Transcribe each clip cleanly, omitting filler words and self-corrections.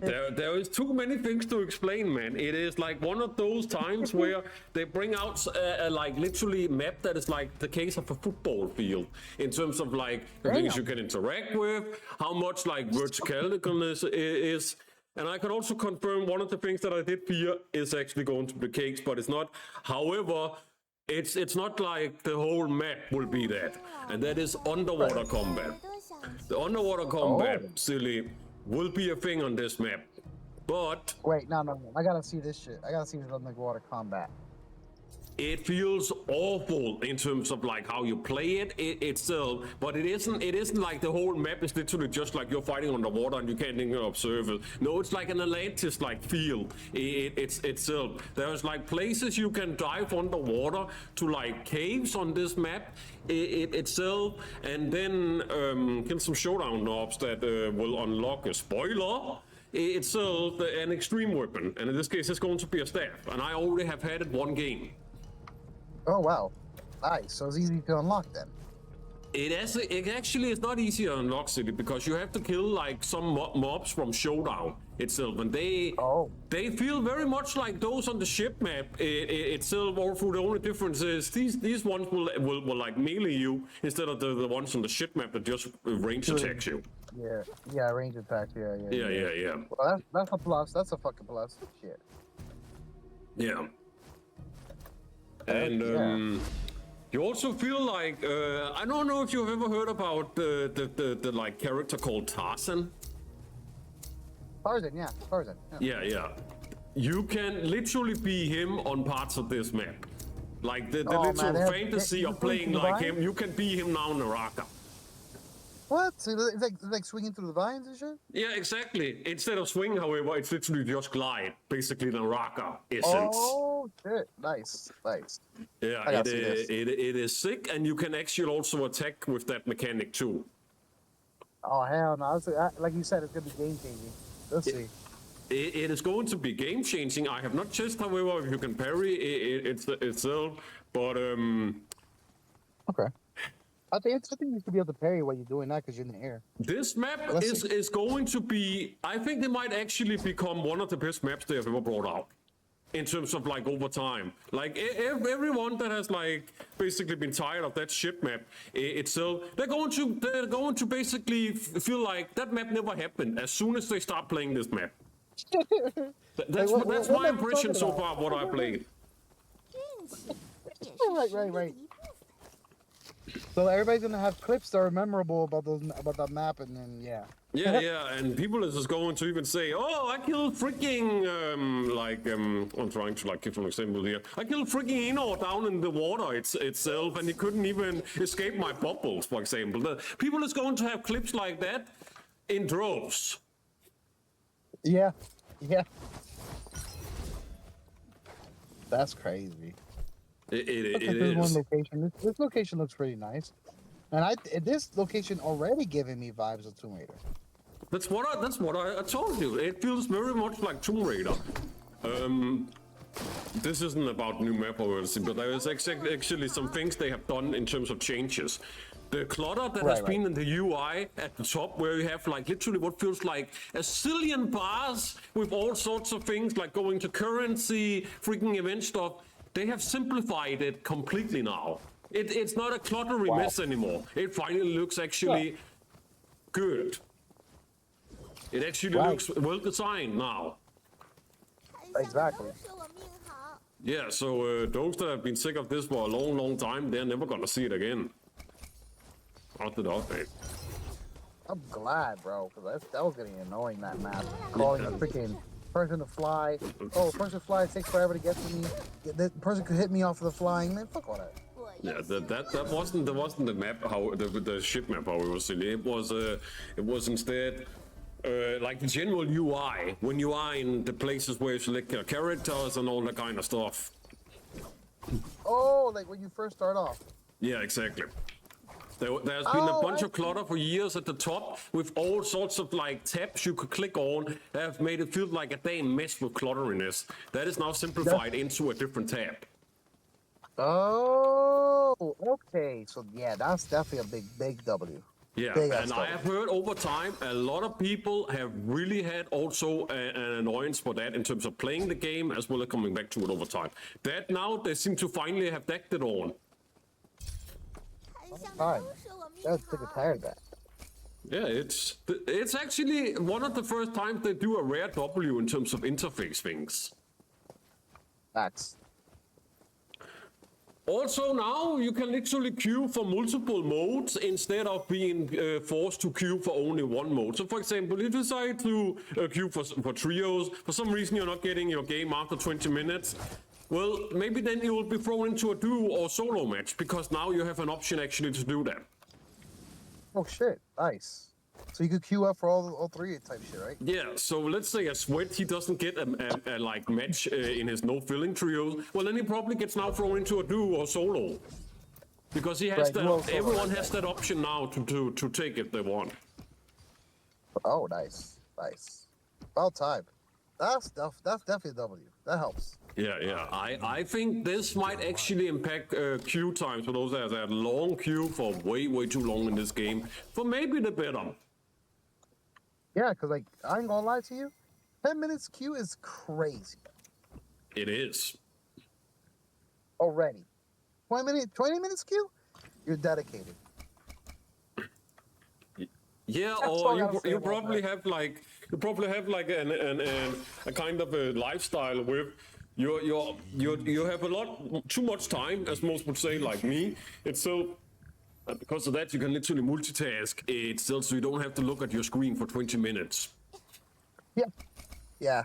There is too many things to explain, man. It is like one of those times where they bring out like literally map that is like the case of a football field in terms of like the things you can interact with, how much like verticalness is. And I can also confirm one of the things that I did here is actually going to be cakes, but it's not. However, it's not like the whole map will be that, and that is underwater combat. The underwater combat, silly, will be a thing on this map, but... Wait, no. I gotta see this shit. I gotta see this underwater combat. It feels awful in terms of like how you play it itself, but it isn't like the whole map is literally just like you're fighting underwater and you can't even observe it. No, it's like an Atlantis like feel. It's itself. There's like places you can dive underwater to like caves on this map itself, and then kill some showdown knobs that will unlock a spoiler. Itself an extreme weapon, and in this case it's going to be a staff, and I already have had it one game. Oh wow, nice. So it's easy to unlock then. It actually is not easy to unlock, City, because you have to kill like some mobs from Showdown itself, and they feel very much like those on the ship map itself. Or through the only difference is these ones will like melee you instead of the ones on the ship map that just range attacks you. Yeah, range attack. Yeah. Well, that's a plus. That's a fucking plus. Shit. Yeah. And you also feel like I don't know if you've ever heard about the like character called Tarzan. Tarzan. Yeah. You can literally be him on parts of this map. Like the literal fantasy of playing like him. You can be him now, Naraka. What? So it's like swinging through the vines and shit? Yeah, exactly. Instead of swing, however, it's literally just glide. Basically, Naraka essence. Oh, shit. Nice. Yeah, it is sick, and you can actually also attack with that mechanic too. Oh, hell no. Like you said, it's going to be game-changing. Let's see. It is going to be game-changing. I have not tested, however, if you can parry itself, but... Okay. I think you should be able to parry while you're doing that because you're in the air. This map is going to be... I think they might actually become one of the best maps they have ever brought out. In terms of like over time. Like everyone that has like basically been tired of that ship map itself, they're going to basically feel like that map never happened as soon as they start playing this map. That's my impression so far of what I played. Right. So everybody's gonna have clips that are memorable about that map, and then Yeah, and people is just going to even say, "Oh, I killed freaking I'm trying to like give an example here. I killed freaking Eno down in the water itself, and he couldn't even escape my bubbles, for example." People is going to have clips like that in droves. Yeah. That's crazy. It is. One location. This location looks pretty nice, and this location already giving me vibes of Tomb Raider. That's what I told you. It feels very much like Tomb Raider. This isn't about new map obviously, but there is actually some things they have done in terms of changes. The clutter that has been in the UI at the top, where you have like literally what feels like a zillion bars with all sorts of things like going to currency, freaking event stuff. They have simplified it completely now. It's not a cluttery mess anymore. It finally looks actually good. It actually looks well designed now. Exactly. Yeah, so those that have been sick of this for a long time, they're never gonna see it again. After the update. I'm glad, bro, because that was getting annoying, that map. Calling a freaking person to fly. Oh, person fly takes forever to get to me. The person could hit me off of the flying. Man, fuck all that. Yeah, that wasn't the map, how the ship map, how it was in. It was instead like the general UI when you are in the places where you select your characters and all that kind of stuff. Oh, like when you first start off. Yeah, exactly. There's been a bunch of clutter for years at the top with all sorts of like tabs you could click on that have made it feel like a damn mess with clutteriness. That is now simplified into a different tab. Oh, okay. So yeah, that's definitely a big W. Yeah, Big and ass I have heard over time a lot of people have really had also an annoyance for that in terms of playing the game as well as coming back to it over time. That now they seem to finally have decked it on. Fine. That's sick and tired of that. Yeah, it's actually one of the first times they do a rare W in terms of interface things. Facts. Also now you can literally queue for multiple modes instead of being forced to queue for only one mode. So for example, if you decide to queue for trios, for some reason you're not getting your game after 20 minutes, well, maybe then you will be thrown into a duo or solo match because now you have an option actually to do that. Oh shit, nice. So you could queue up for all three type shit, right? Yeah, so let's say a Sweat, he doesn't get a like match in his no filling trios. Well, then he probably gets now thrown into a duo or solo. Because he has Right, duo or that, solo, everyone right. has that option now to take if they want. Oh, nice, nice. About time. That's definitely a W. That helps. Yeah. I think this might actually impact queue times for those that have long queue for way too long in this game. For maybe the better. Yeah, because like I ain't gonna lie to you, 10 minutes queue is crazy It is. already. 20 minutes queue, you're dedicated. Yeah, That's all I or gotta say you about probably that. have like a kind of a lifestyle with you have a lot too much time, as most would say, like me. It's so because of that you can literally multitask it still, so you don't have to look at your screen for 20 minutes. Yeah, yeah.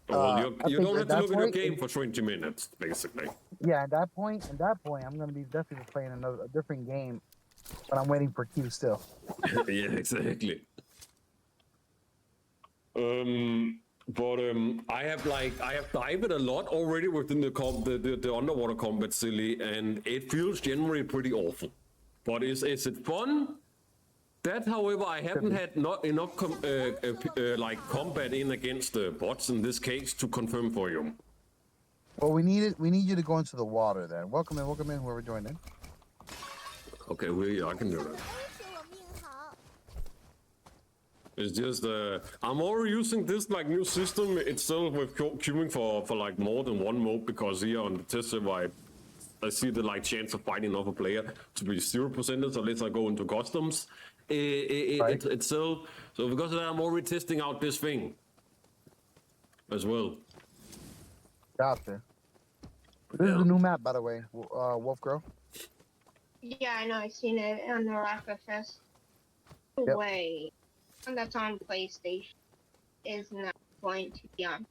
Well, I you think don't at have to that look at your point, game for 20 minutes, basically. yeah, at that point, I'm gonna be definitely playing a different game, but I'm waiting for queue still. Yeah, exactly. I have dived a lot already within the underwater combat silly, and it feels generally pretty awful. But is it fun? That, however, I haven't had not enough like combat in against the bots in this case to confirm for you. Well, we need you to go into the water then. Welcome in, whoever joined in. Okay, I can do that. It's just I'm already using this like new system itself with queuing for like more than one mode, because here on the test server I see the like chance of fighting another player to be 0% unless I go into customs. Right. It's still, so because of that I'm already testing out this thing as well. Gotcha. This is the new map, by the way, Wolf Girl. Yeah, I know. I've seen it on the Naraka Fest. Yep. Way, and that's on PlayStation, is not going to be on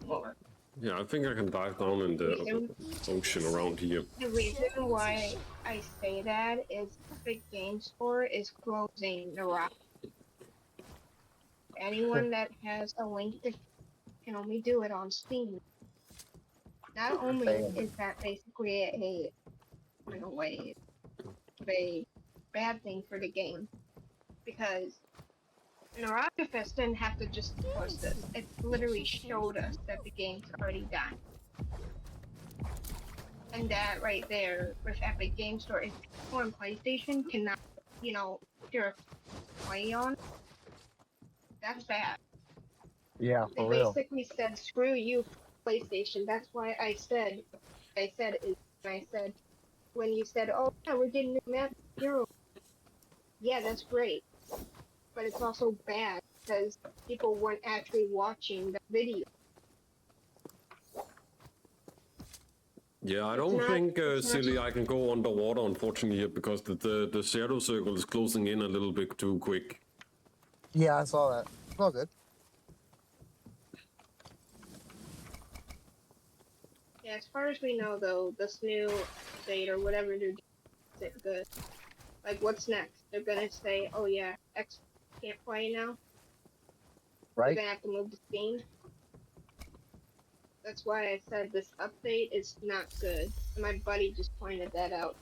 more. Yeah, I think I can dive down in the ocean around here. The reason why I say that is the game store is closing Naraka. Anyone that has a link to can only do it on Steam. Not only is that basically in a way a bad thing for the game, because Naraka Fest didn't have to just post this. It literally showed us that the game's already done. And that right there with Epic Game Store, if people on PlayStation cannot, just play on, that's bad. Yeah, They for real. basically said, screw you, PlayStation. That's why I said, when you said, oh yeah, we're getting new map hero. Yeah, that's great. But it's also bad because people weren't actually watching the video. Yeah, I don't think, silly, I can go underwater, unfortunately, here, because the shadow circle is closing in a little bit too quick. Yeah, I saw that. It's all good. Yeah, as far as we know, though, this new update or whatever they're doing isn't good. Like, what's next? They're gonna say, oh yeah, X can't play now. Right? They're gonna have to move to Steam. That's why I said this update is not good. And my buddy just pointed that out.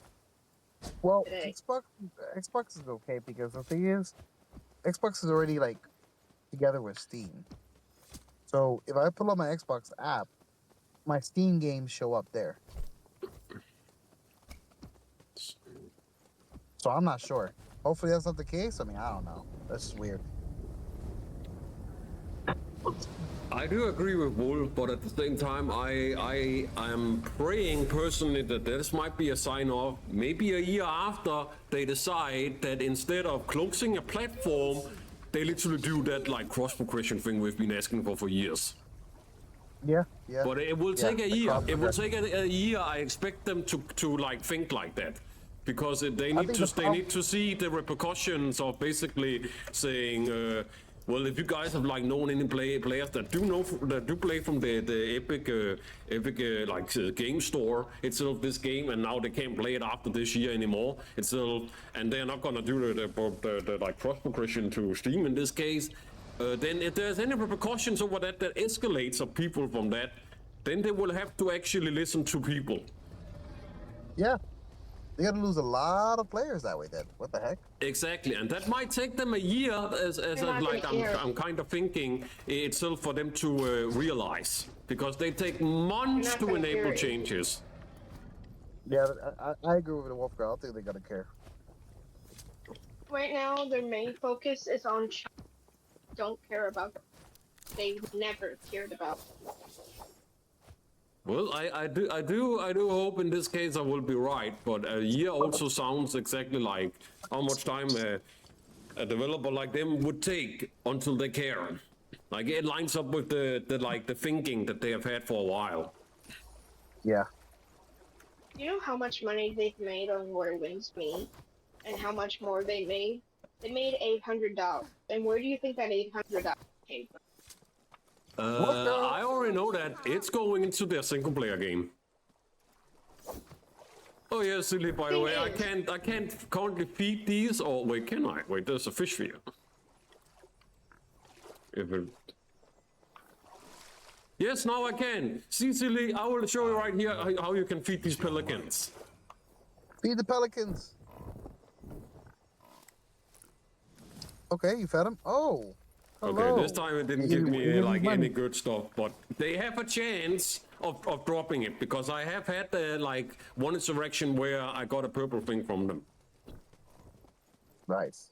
Well, Today. Xbox is okay, because the thing is, Xbox is already like together with Steam. So if I pull up my Xbox app, my Steam games show up there. So I'm not sure. Hopefully that's not the case. I mean, I don't know. That's just weird. I do agree with Wolf, but at the same time, I am praying personally that this might be a sign of maybe a year after they decide that instead of closing a platform, they literally do that like cross progression thing we've been asking for years. Yeah, yeah. But it will take a the year. cross It will progression. take a year. I expect them to like think like that, because they I need think to the they need to see the repercussions of basically saying, well, if you guys have like known any players that do play from the Epic game store itself, this game, and now they can't play it after this year anymore. Itself, and they're not gonna do the like cross progression to Steam in this case. Then if there's any repercussions over that escalates of people from that, then they will have to actually listen to people. Yeah. They're gonna lose a lot of players that way then. What the heck? Exactly, and that might take them a year, as I'm kind of thinking itself for them to realize, because they take months to enable changes. Yeah, I agree with the Wolf Girl. I don't think they're gonna care. Right now, their main focus is on China. Don't care about them. They never cared about them. Well, I do hope in this case I will be right, but a year also sounds exactly like how much time a developer like them would take until they care. Like it lines up with the thinking that they have had for a while. Yeah. You know how much money they've made on Where Winds Meet, and how much more they made? They made $800. And where do you think that $800 came from? I already know that it's going into their single player game. Oh yeah, silly, by the way, I can't currently feed these, or wait, can I? Wait, there's a fish here. If it... Yes, now I can. See, silly, I will show you right here how you can feed these pelicans. Feed the pelicans. Okay, you fed them? Oh. Hello. Okay, this time it didn't give me like any good stuff, but they have a chance of dropping it, because I have had like one insurrection where I got a purple thing from them. Nice.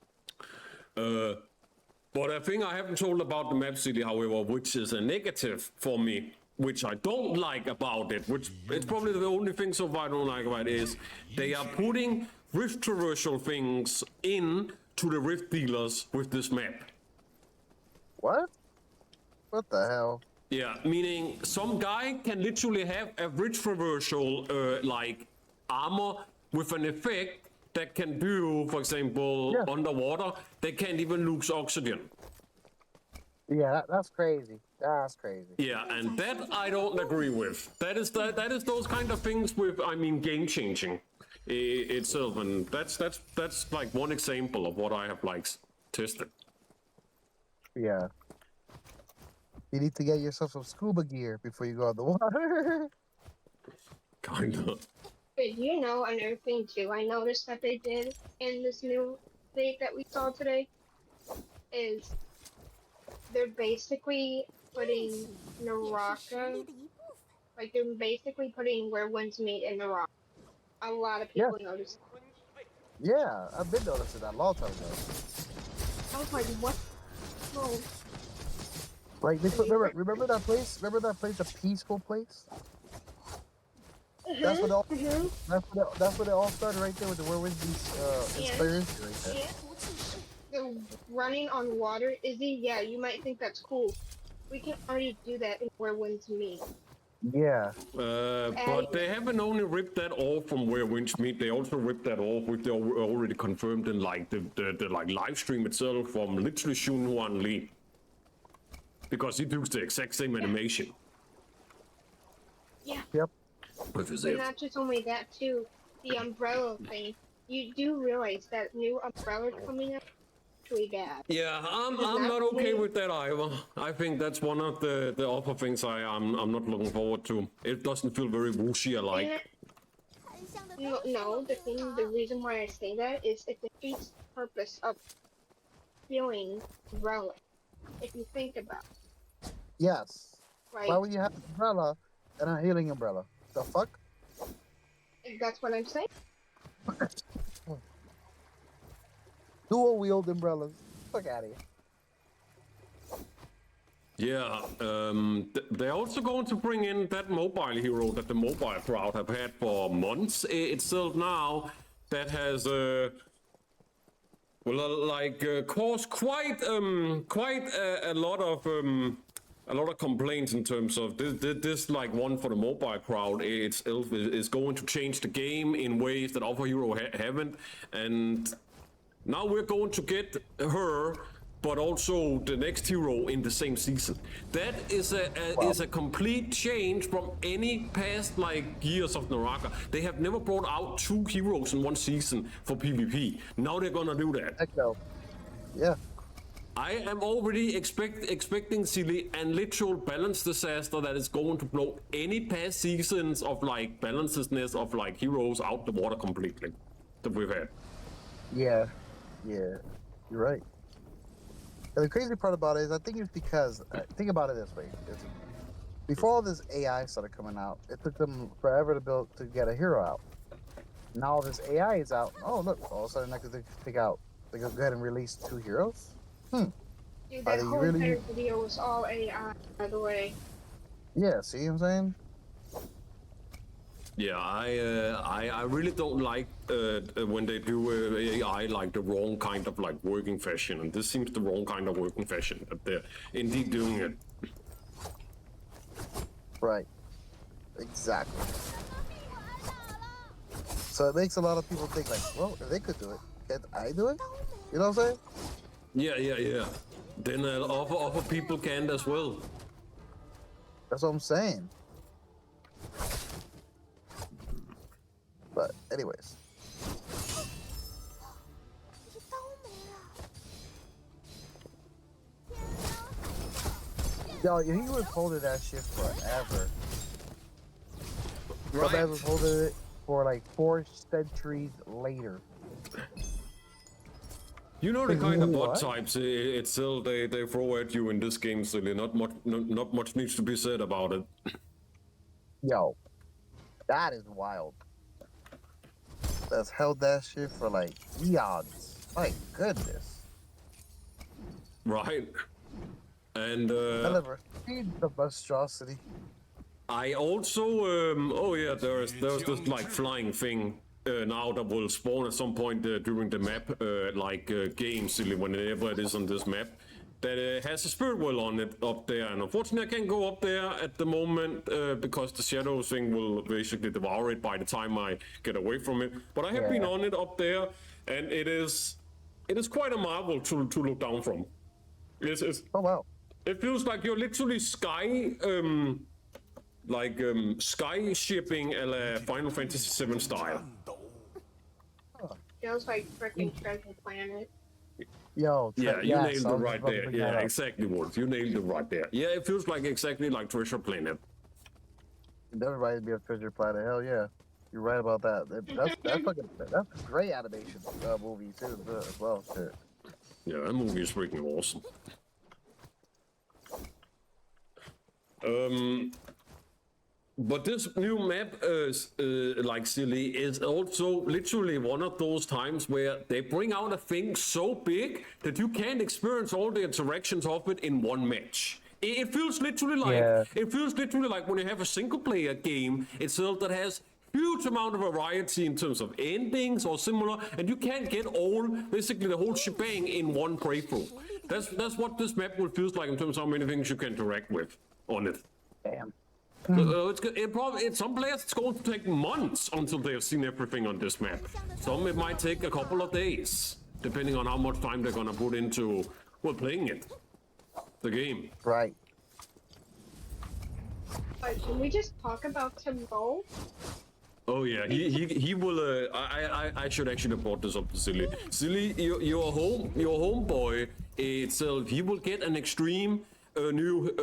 But a thing I haven't told about the map city, however, which is a negative for me, which I don't like about it, which it's probably the only thing so far I don't like about it, is they are putting rift traversal things in to the rift dealers with this map. What? What the hell? Yeah, meaning some guy can literally have a rift traversal like armor with an effect that can do, for example, underwater, they can't even lose oxygen. Yeah, that's crazy. That's crazy. Yeah, and that I don't agree with. That is those kind of things with, I mean, game changing itself, and that's like one example of what I have like tested. Yeah. You need to get yourself some scuba gear before you go out the water. Kinda. But you know, another thing too, I noticed that they did in this new update that we saw today is they're basically putting Naraka, like they're basically putting Where Winds Meet in Naraka. A lot of people noticed. Yeah, I've been noticing that a long time ago. I was like, what? Oh. Like they put, remember that place? Remember that place, a peaceful place? That's what all. That's what it all started right there with the Where Winds Meet experience right there. Yeah. The running on water, Izzy. Yeah, you might think that's cool. We can already do that in Where Winds Meet. Yeah. But they haven't only ripped that off from Where Winds Meet. They also ripped that off, which they already confirmed in like the like live stream itself from literally Xunhuan Li. Because he does the exact same animation. Yeah. Yep. With his But not just only that too, the umbrella thing. You do realize that new umbrella coming up is really bad. Yeah, I'm not okay with that either. I think that's one of the other things I'm not looking forward to. It doesn't feel very wuxia-like. No, the reason why I say that is it defeats the purpose of healing umbrella. If you think about it. Yes. Right. Why would you have an umbrella and a healing umbrella? The fuck? That's what I'm saying. Dual wield umbrellas. Fuck out of here. Yeah, they're also going to bring in that mobile hero that the mobile crowd have had for months itself now. That has, caused quite a lot of complaints in terms of this like one for the mobile crowd itself is going to change the game in ways that other hero haven't, and now we're going to get her, but also the next hero in the same season. That is a complete change from any past like years of Naraka. They have never brought out 2 heroes in one season for PvP. Now they're gonna do that. Heck no. Yeah. I am already expecting silly and literal balance disaster that is going to blow any past seasons of like balancedness of like heroes out the water completely that we've had. Yeah. Yeah. You're right. And the crazy part about it is, I think it's because, think about it this way. Before all this AI started coming out, it took them forever to get a hero out. Now this AI is out. Oh, look, all of a sudden I could pick out, they go ahead and release 2 heroes? Dude, that whole entire video was all AI, by the way. Yeah, see what I'm saying? Yeah, I really don't like when they do AI like the wrong kind of like working fashion, and this seems the wrong kind of working fashion that they're indeed doing it. Right. Exactly. So it makes a lot of people think like, well, if they could do it, can't I do it? You know what I'm saying? Yeah. Then other people can as well. That's what I'm saying. But anyways. Yo, he was holding that shit forever. Right. Somebody was holding it for like 4 centuries later. You know the kind of bot types itself they throw at you in this game, so not much needs to be said about it. Yo, that is wild. That's held that shit for like eons. My goodness. Right. And I never seen the monstrosity. I also there's this like flying thing now that will spawn at some point during the map game silly whenever it is on this map that has a spirit well on it up there, and unfortunately I can't go up there at the moment because the shadow thing will basically devour it by the time I get away from it, but I have been on it up there, and it is quite a marvel to look down from. It's oh wow. It feels like you're literally sky shipping a la Final Fantasy VII style. Feels like freaking Treasure Planet. Yo, you nailed it right there. Yeah, exactly, Wolf. You nailed it right there. Yeah, it feels like exactly like Treasure Planet. That reminds me of Treasure Planet. Hell yeah, you're right about that. That's a great animation movie too as well. Shit. Yeah, that movie is freaking awesome. But this new map, like silly, is also literally one of those times where they bring out a thing so big that you can't experience all the interactions of it in one match. It feels literally like when you have a single-player game itself that has huge amount of variety in terms of endings or similar, and you can't get basically the whole shebang in one playthrough. That's what this map will feel like in terms of how many things you can interact with on it. Damn. Some players it's going to take months until they have seen everything on this map. Some it might take a couple of days, depending on how much time they're gonna put into playing it, the game. Right. Can we just talk about Timbo? Oh yeah, he will. I should actually report this up to Silly. Silly, your homeboy itself. He will get an extreme new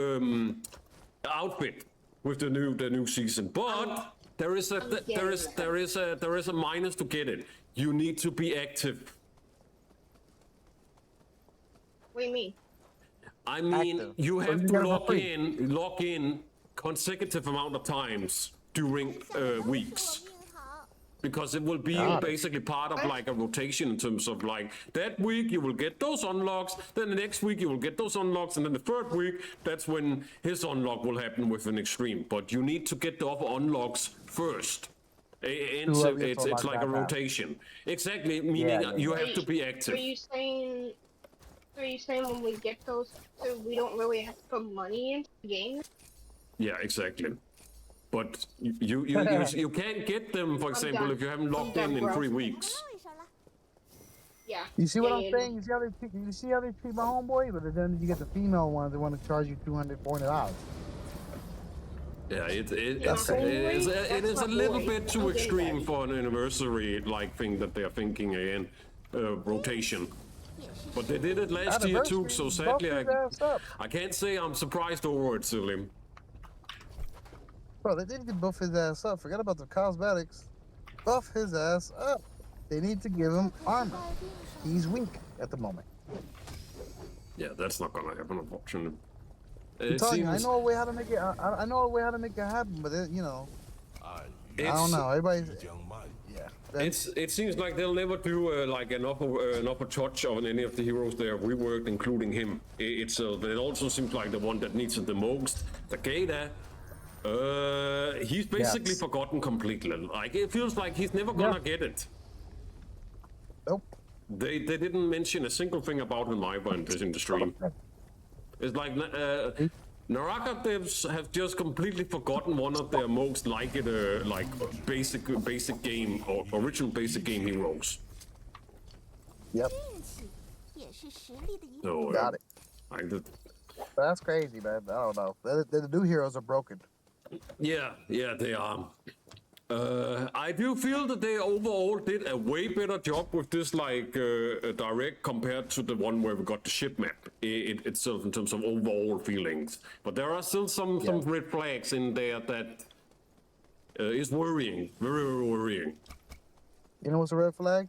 outfit with the new season, but there is a minus to get it. You need to be active. What do you mean? I mean, Active. you have you to gotta log in consecutive amount of times during weeks. because it will be basically part of like a rotation in terms of like that week you will get those unlocks, then the next week you will get those unlocks, and then the third week that's when his unlock will happen with an extreme. But you need to get the other unlocks first. It's like a rotation. Exactly, meaning you have to be active. Are you saying when we get those, so we don't really have to put money into the game? Yeah, exactly. But you can't get them, for example, if you haven't logged in 3 weeks. Yeah. You see what I'm saying? You see how they treat my homeboy? But then you get the female ones that want to charge you $200, $400. Yeah, it is a little bit too extreme for an anniversary like thing that they're thinking again, rotation. But they did it last year too, so sadly I can't say I'm surprised over it, Slim. Bro, they did to buff his ass up. Forget about the cosmetics. Buff his ass up. They need to give him armor. He's weak at the moment. Yeah, that's not gonna happen, unfortunately. I'm telling you, I know a way how to make it. I know a way how to make it happen, but you know, I don't know. Everybody's. Yeah. It seems like they'll never do like an upper touch on any of the heroes they have reworked, including him. It also seems like the one that needs it the most. Takeda. He's basically forgotten completely. Like it feels like he's never gonna get it. Nope. They didn't mention a single thing about him either in the stream. It's like Naraka devs have just completely forgotten one of their most liked like basic game or original basic game heroes. Yep. So, got it. That's crazy, man. I don't know. The new heroes are broken. Yeah, they are. I do feel that they overall did a way better job with this like direct compared to the one where we got the ship map itself in terms of overall feelings. But there are still some red flags in there that is worrying, very, very worrying. You know what's a red flag?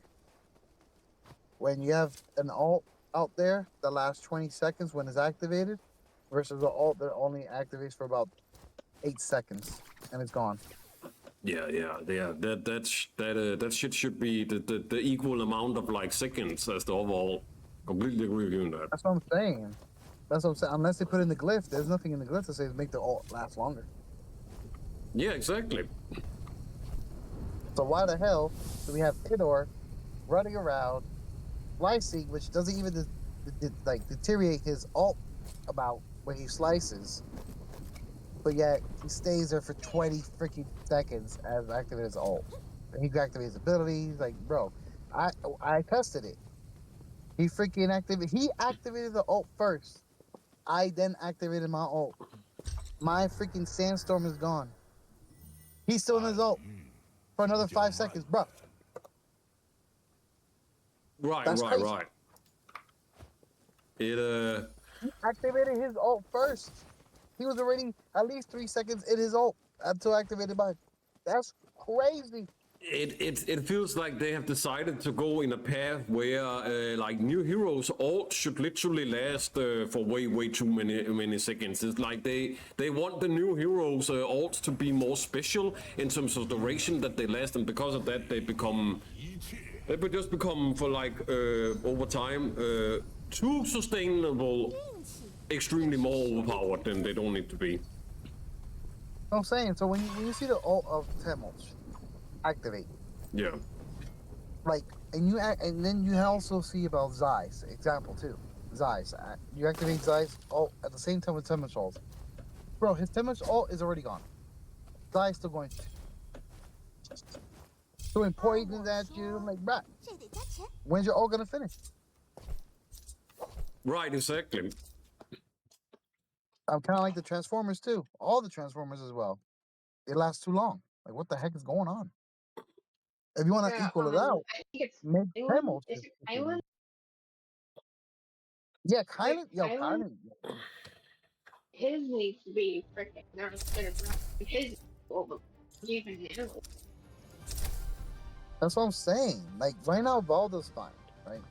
When you have an ult out there that lasts 20 seconds when it's activated versus an ult that only activates for about 8 seconds and it's gone. Yeah. That shit should be the equal amount of like seconds as the overall. Completely agree with you on that. That's what I'm saying. Unless they put in the glyph, there's nothing in the glyph that says make the ult last longer. Yeah, exactly. So why the hell do we have Tidor running around, slicing, which doesn't even deteriorate his ult about when he slices? But yet he stays there for 20 freaking seconds as activates his ult. And he activates his abilities. Like, bro, I tested it. He activated the ult first. I then activated my ult. My freaking sandstorm is gone. He's still in his ult for another 5 seconds, bro. Right. He activated his ult first. He was already at least 3 seconds in his ult until activated by. That's crazy. It feels like they have decided to go in a path where like new heroes ult should literally last for way too many seconds. It's like they want the new heroes ults to be more special in terms of duration that they last, and because of that they just become for like over time too sustainable. Extremely more overpowered than they don't need to be. I'm saying, so when you see the ult of Thermalright activate, yeah, like, and then you also see about Zeiss example too. Zeiss, you activate Zeiss ult at the same time with Thermalright ult. Bro, his Thermalright ult is already gone. Zeiss still going. Throwing poisons at you. I'm like, bruh, when's your ult gonna finish? Right, exactly. I'm kind of like the Transformers too. All the Transformers as well. It lasts too long. Like, what the heck is going on? If you want to equal it out, make Thermalright. Is it Kylan? Yeah, kind of. His needs to be freaking nerfed. His over even now. That's what I'm saying. Like, right now, Valdo's fine, right?